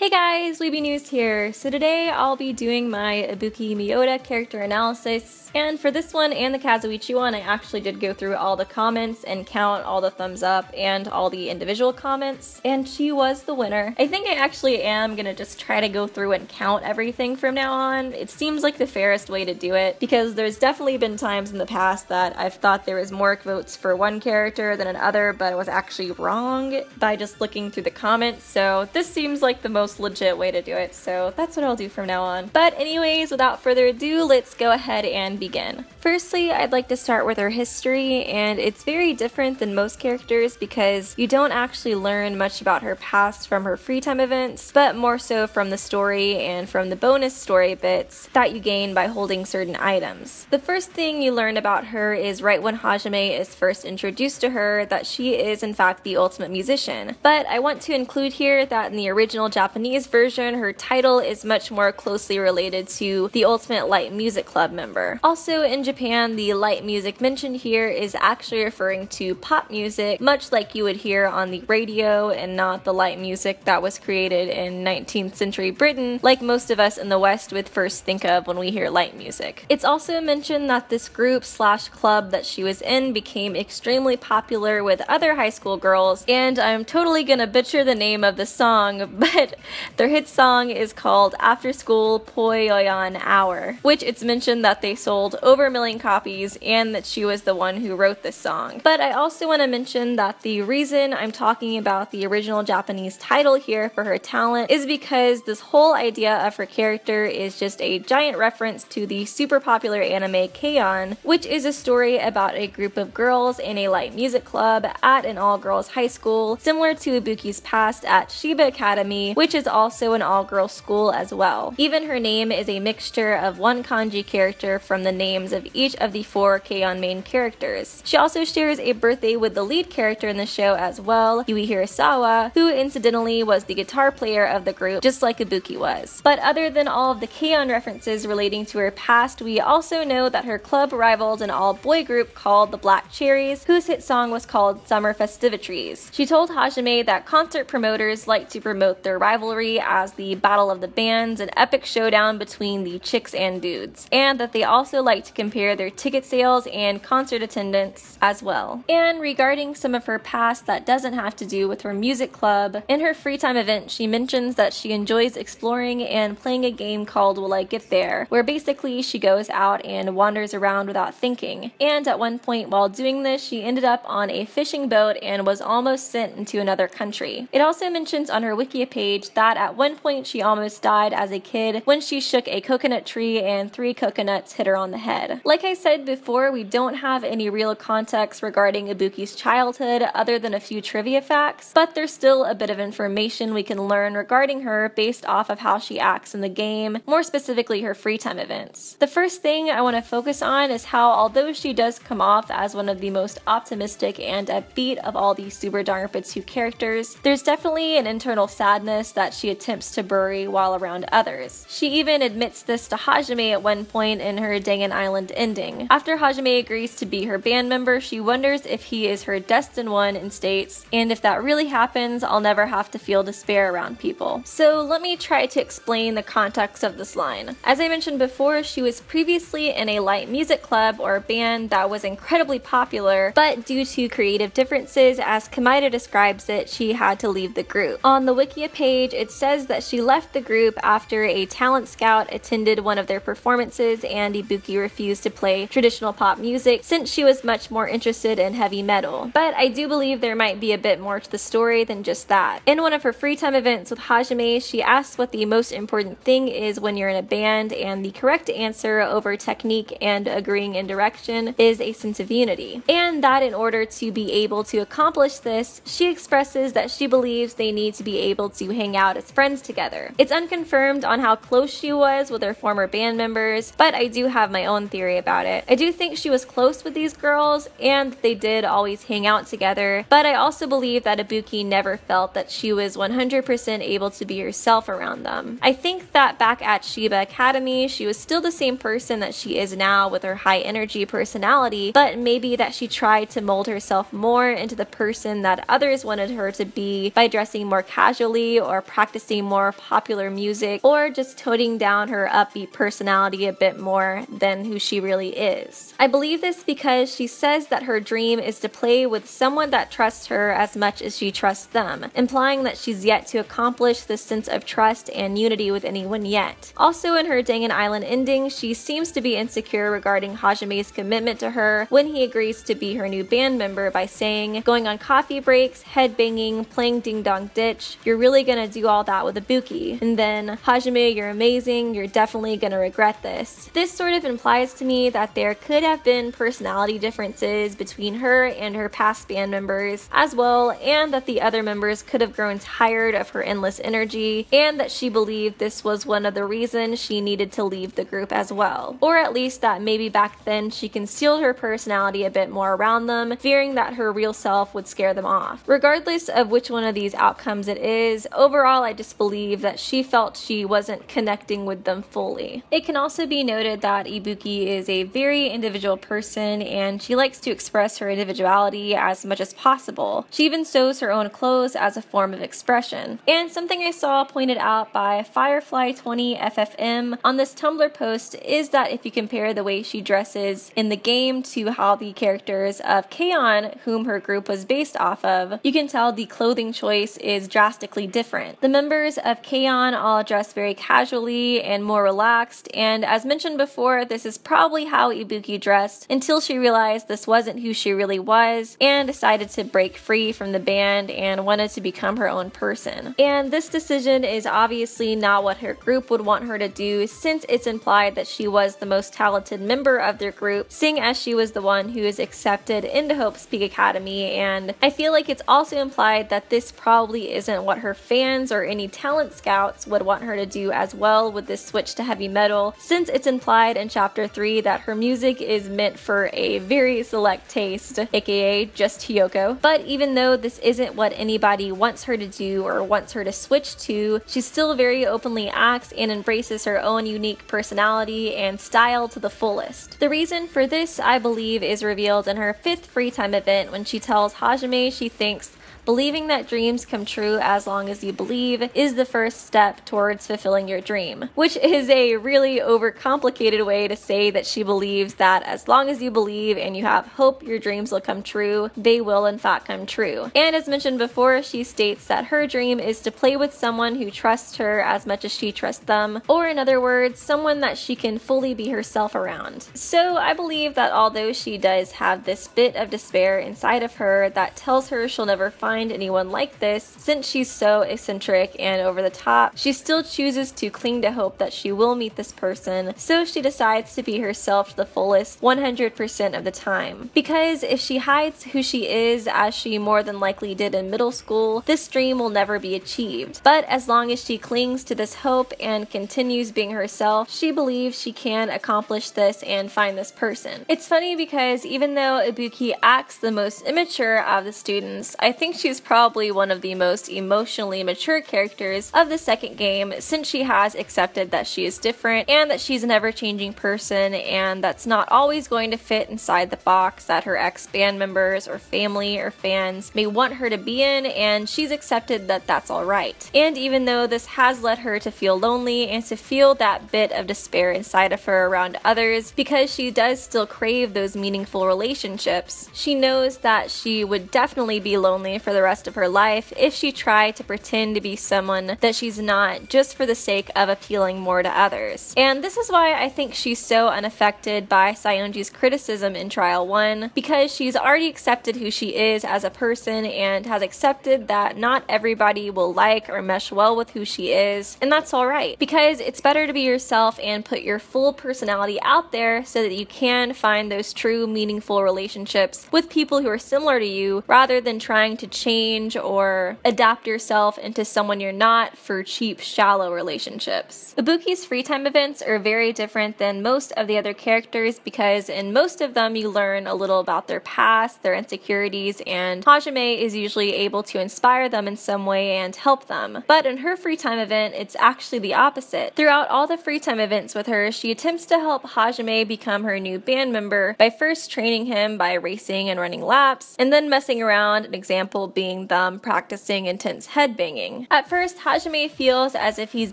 Hey guys, Weeby News here. So today I'll be doing my IBUKI MIODA character analysis, and for this one and the Kazuichi one I actually did go through all the comments and count all the thumbs up and all the individual comments, and she was the winner. I think I actually am gonna just try to go through and count everything from now on. It seems like the fairest way to do it, because there's definitely been times in the past that I've thought there was more votes for one character than another, but I was actually wrong by just looking through the comments, so this seems like the most legit way to do it, so that's what I'll do from now on. But anyways, without further ado, let's go ahead and begin. Firstly, I'd like to start with her history, and it's very different than most characters because you don't actually learn much about her past from her free time events, but more so from the story and from the bonus story bits that you gain by holding certain items. The first thing you learn about her is right when Hajime is first introduced to her that she is in fact the ultimate musician. But I want to include here that in the original Japanese version, her title is much more closely related to the Ultimate Light Music Club member. Also in Japan, the light music mentioned here is actually referring to pop music, much like you would hear on the radio, and not the light music that was created in 19th century Britain, like most of us in the West would first think of when we hear light music. It's also mentioned that this group slash club that she was in became extremely popular with other high school girls, and I'm totally gonna butcher the name of the song, but their hit song is called After School Poyoyan Hour, which it's mentioned that they sold over 1 million copies and that she was the one who wrote this song. But I also want to mention that the reason I'm talking about the original Japanese title here for her talent is because this whole idea of her character is just a giant reference to the super popular anime K-On!, which is a story about a group of girls in a light music club at an all-girls high school, similar to Ibuki's past at Shiba Academy, which is also an all-girls school as well. Even her name is a mixture of one kanji character from the names of each of the 4 K-On! Main characters. She also shares a birthday with the lead character in the show as well, Yui Hirasawa, who incidentally was the guitar player of the group, just like Ibuki was. But other than all of the K-On! References relating to her past, we also know that her club rivaled an all-boy group called the Black Cherries, whose hit song was called Summer Festivitries. She told Hajime that concert promoters like to promote their rivalry as the Battle of the Bands, an epic showdown between the chicks and dudes, and that they also like to compare their ticket sales and concert attendance as well. And regarding some of her past that doesn't have to do with her music club, in her free time event she mentions that she enjoys exploring and playing a game called Will I Get There, where basically she goes out and wanders around without thinking. And at one point while doing this, she ended up on a fishing boat and was almost sent into another country. It also mentions on her wikia page that at one point she almost died as a kid when she shook a coconut tree and 3 coconuts hit her on the head. Like I said before, we don't have any real context regarding Ibuki's childhood other than a few trivia facts, but there's still a bit of information we can learn regarding her based off of how she acts in the game, more specifically her free time events. The first thing I want to focus on is how, although she does come off as one of the most optimistic and upbeat of all the Super Danganronpa characters, there's definitely an internal sadness that she attempts to bury while around others. She even admits this to Hajime at one point in her Dangan Island ending. After Hajime agrees to be her band member, she wonders if he is her destined one and states, "And if that really happens, I'll never have to feel despair around people." So let me try to explain the context of this line. As I mentioned before, she was previously in a light music club or band that was incredibly popular, but due to creative differences, as Kamaida describes it, she had to leave the group. On the wikia page, it says that she left the group after a talent scout attended one of their performances and Ibuki refused to play traditional pop music since she was much more interested in heavy metal. But I do believe there might be a bit more to the story than just that. In one of her free time events with Hajime, she asks what the most important thing is when you're in a band, and the correct answer over technique and agreeing in direction is a sense of unity. And that in order to be able to accomplish this, she expresses that she believes they need to be able to hang out as friends together. It's unconfirmed on how close she was with her former band members, but I do have my own theory about it. I do think she was close with these girls and they did always hang out together, but I also believe that Ibuki never felt that she was 100% able to be herself around them. I think that back at Shiba Academy, she was still the same person that she is now with her high energy personality, but maybe that she tried to mold herself more into the person that others wanted her to be by dressing more casually or practicing more popular music or just toning down her upbeat personality a bit more than who she really is. I believe this because she says that her dream is to play with someone that trusts her as much as she trusts them, implying that she's yet to accomplish this sense of trust and unity with anyone yet. Also, in her Dangan Island ending, she seems to be insecure regarding Hajime's commitment to her when he agrees to be her new band member by saying, going on coffee breaks, headbanging, playing Ding Dong Ditch, you're really gonna do all that with IBUKI. And then, Hajime, you're amazing, you're definitely gonna regret this. This sort of implies to me that there could have been personality differences between her and her past band members as well, and that the other members could have grown tired of her endless energy, and that she believed this was one of the reasons she needed to leave the group as well. Or at least that maybe back then she concealed her personality a bit more around them, fearing that her real self would scare them off. Regardless of which one of these outcomes it is, overall I just believe that she felt she wasn't connecting with them fully. It can also be noted that IBUKI is a very individual person and she likes to express her individuality as much as possible. She even sews her own clothes as a form of expression. And something I saw pointed out by Firefly20FFM on this Tumblr post is that if you compare the way she dresses in the game to how the characters of K-On!, whom her group was based off of, you can tell the clothing choice is drastically different. The members of K-On! All dress very casually and more relaxed, and as mentioned before, this is probably how IBUKI dressed until she realized this wasn't who she really was and decided to break free from the band and wanted to become her own person. And this decision is obviously not what her group would want her to do, since it's implied that she was the most talented member of their group, seeing as she was the one who is accepted into Hope's Peak Academy, and I feel like it's also implied that this probably isn't what her fans or any talent scouts would want her to do as well with this switch to heavy metal, since it's implied in chapter 3 that her music is meant for a very select taste, aka just Hiyoko. But even though this isn't what anybody wants her to do or wants her to switch to, she still very openly acts and embraces her own unique personality and style to the fullest. The reason for this, I believe, is revealed in her 5th free time event when she tells Hajime she thinks believing that dreams come true as long as you believe is the first step towards fulfilling your dream, which is a really overcomplicated way to say that she believes that as long as you believe and you have hope your dreams will come true, they will in fact come true. And as mentioned before, she states that her dream is to play with someone who trusts her as much as she trusts them, or in other words, someone that she can fully be herself around. So I believe that although she does have this bit of despair inside of her that tells her she'll never find anyone like this, since she's so eccentric and over the top, she still chooses to cling to hope that she will meet this person, so she decides to be herself to the fullest 100% of the time. Because if she hides who she is, as she more than likely did in middle school, this dream will never be achieved. But as long as she clings to this hope and continues being herself, she believes she can accomplish this and find this person. It's funny because even though IBUKI acts the most immature of the students, I think she's probably one of the most emotionally mature characters of the second game, since she has accepted that she is different and that she's an ever-changing person and that's not always going to fit inside the box that her ex-band members or family or fans may want her to be in, and she's accepted that that's alright. And even though this has led her to feel lonely and to feel that bit of despair inside of her around others, because she does still crave those meaningful relationships, she knows that she would definitely be lonely for the rest of her life if she tried to pretend to be someone that she's not just for the sake of appealing more to others. And this is why I think she's so unaffected by Saionji's criticism in Trial 1, because she's already accepted who she is as a person and has accepted that not everybody will like or mesh well with who she is, and that's alright, because it's better to be yourself and put your full personality out there so that you can find those true meaningful relationships with people who are similar to you, rather than trying to change or adapt yourself into someone you're not for cheap, shallow relationships. IBUKI's free time events are very different than most of the other characters because in most of them you learn a little about their past, their insecurities, and Hajime is usually able to inspire them in some way and help them. But in her free time event, it's actually the opposite. Throughout all the free time events with her, she attempts to help Hajime become her new band member by first training him by racing and running laps, and then messing around, an example being them practicing intense headbanging. At first, Hajime feels as if he's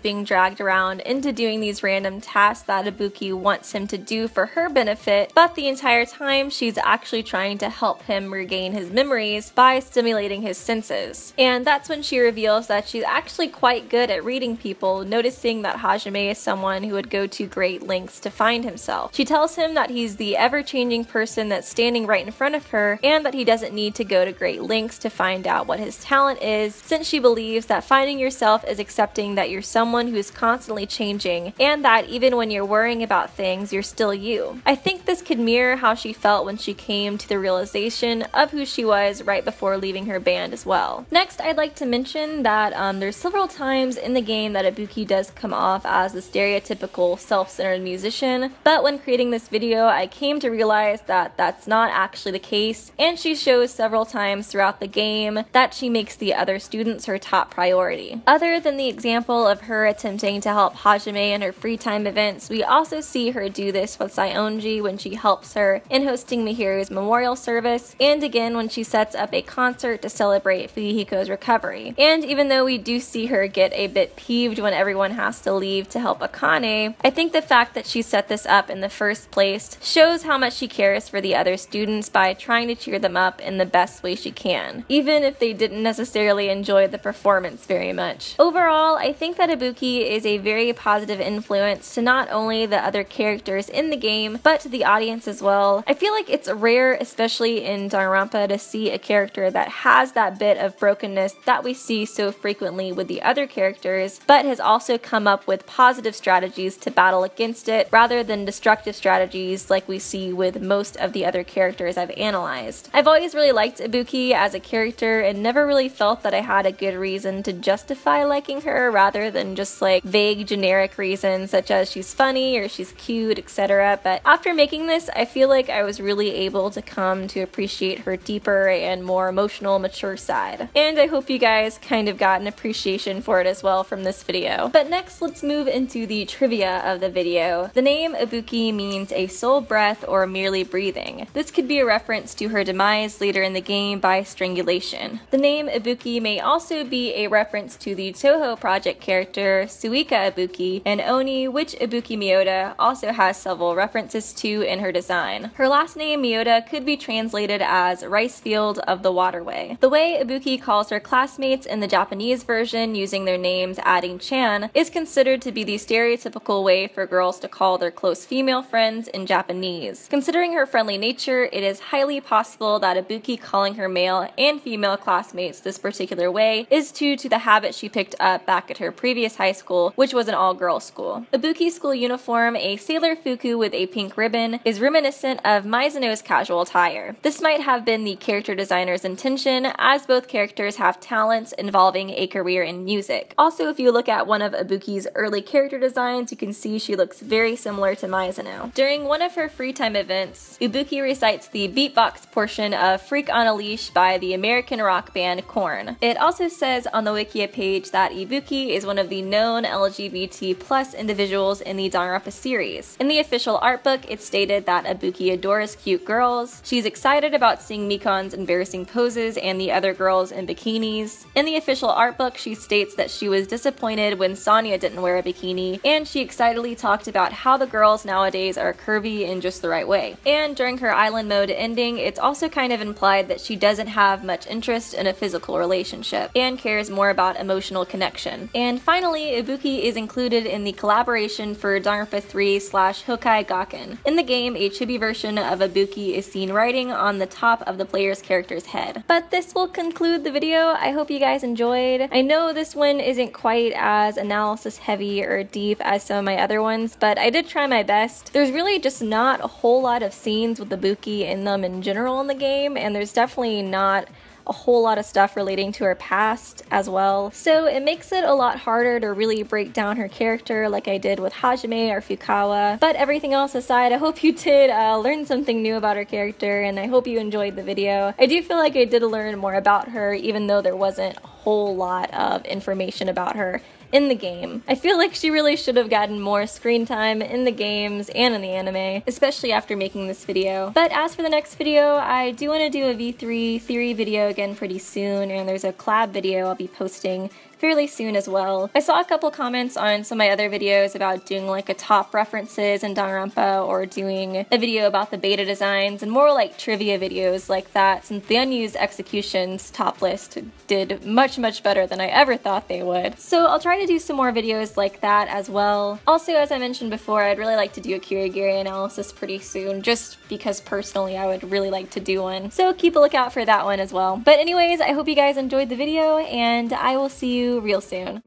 being dragged around into doing these random tasks that Ibuki wants him to do for her benefit, but the entire time she's actually trying to help him regain his memories by stimulating his senses. And that's when she reveals that she's actually quite good at reading people, noticing that Hajime is someone who would go to great lengths to find himself. She tells him that he's the ever-changing person that's standing right in front of her, and that he doesn't need to go to great lengths to find out what his talent is, since she believes that finding yourself is accepting that you're someone who's constantly changing, and that even when you're worrying about things, you're still you. I think this could mirror how she felt when she came to the realization of who she was right before leaving her band as well. Next, I'd like to mention that there's several times in the game that Ibuki does come off as the stereotypical self-centered musician, but when creating this video, I came to realize that that's not actually the case, and she shows several times throughout the game that she makes the other students her top priority. Other than the example of her attempting to help Hajime in her free time events, we also see her do this with Saionji when she helps her in hosting Mihiru's memorial service, and again when she sets up a concert to celebrate Fuyuhiko's recovery. And even though we do see her get a bit peeved when everyone has to leave to help Akane, I think the fact that she set this up in the first place shows how much she cares for the other students by trying to cheer them up in the best way she can, even if they didn't necessarily enjoy the performance very much. Overall, I think that Ibuki is a very positive influence to not only the other characters in the game, but to the audience as well. I feel like it's rare, especially in Danganronpa, to see a character that has that bit of brokenness that we see so frequently with the other characters, but has also come up with positive strategies to battle against it rather than destructive strategies like we see with most of the other characters I've analyzed. I've always really liked Ibuki as a character and never really felt that I had a good reason to justify liking her rather than just like vague generic reasons such as she's funny or she's cute, etc. But after making this, I feel like I was really able to come to appreciate her deeper and more emotional, mature side. And I hope you guys kind of got an appreciation for it as well from this video. But next, let's move into the trivia of the video. The name Ibuki means a soul breath or merely breathing. This could be a reference to her demise later in the game by strangulation. The name Ibuki may also be a reference to the Toho project character Suika Ibuki and Oni, which Ibuki MIODA also has several references to in her design. Her last name MIODA could be translated as rice field of the waterway. The way Ibuki calls her classmates in the Japanese version using their names adding chan is considered to be the stereotypical way for girls to call their close female friends in Japanese. Considering her friendly nature, it is highly possible that Ibuki calling her male and female classmates this particular way is due to the habit she picked up back at her previous high school, which was an all-girls school. Ibuki's school uniform, a sailor fuku with a pink ribbon, is reminiscent of Mizuno's casual attire. This might have been the character designer's intention, as both characters have talents involving a career in music. Also, if you look at one of Ibuki's early character designs, you can see she looks very similar to Mizuno. During one of her free time events, Ibuki recites the beatbox portion of Freak on a Leash by the American rock band Korn. It also says on the wikia page that Ibuki is one of the known LGBT+ individuals in the Danganronpa series. In the official art book, it's stated that Ibuki adores cute girls, she's excited about seeing Mikon's embarrassing poses and the other girls in bikinis. In the official art book, she states that she was disappointed when Sonya didn't wear a bikini, and she excitedly talked about how the girls nowadays are curvy in just the right way. And during her island mode ending, it's also kind of implied that she doesn't have much interest in a physical relationship and cares more about emotional connection. And finally, Ibuki is included in the collaboration for Danganronpa 3/Hokai Gakken. In the game, a chibi version of Ibuki is seen writing on the top of the player's character's head. But this will conclude the video. I hope you guys enjoyed. I know this one isn't quite as analysis heavy or deep as some of my other ones, but I did try my best. There's really just not a whole lot of scenes with Ibuki in them in general in the game, and there's definitely not a whole lot of stuff relating to her past as well. So it makes it a lot harder to really break down her character like I did with Hajime or Fukawa. But everything else aside, I hope you did learn something new about her character, and I hope you enjoyed the video. I do feel like I did learn more about her even though there wasn't a whole lot of information about her in the game. I feel like she really should have gotten more screen time in the games and in the anime, especially after making this video. But as for the next video, I do want to do a V3 theory video again pretty soon, and there's a collab video I'll be posting fairly soon as well. I saw a couple comments on some of my other videos about doing like a top references in Danganronpa, or doing a video about the beta designs, and more like trivia videos like that, since the unused executions top list did much better than I ever thought they would. So I'll try to do some more videos like that as well. Also, as I mentioned before, I'd really like to do a Kirigiri analysis pretty soon, just because personally I would really like to do one. So keep a lookout for that one as well. But anyways, I hope you guys enjoyed the video, and I will see you real soon.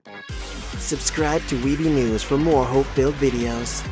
Subscribe to Weeby News for more hope-filled videos.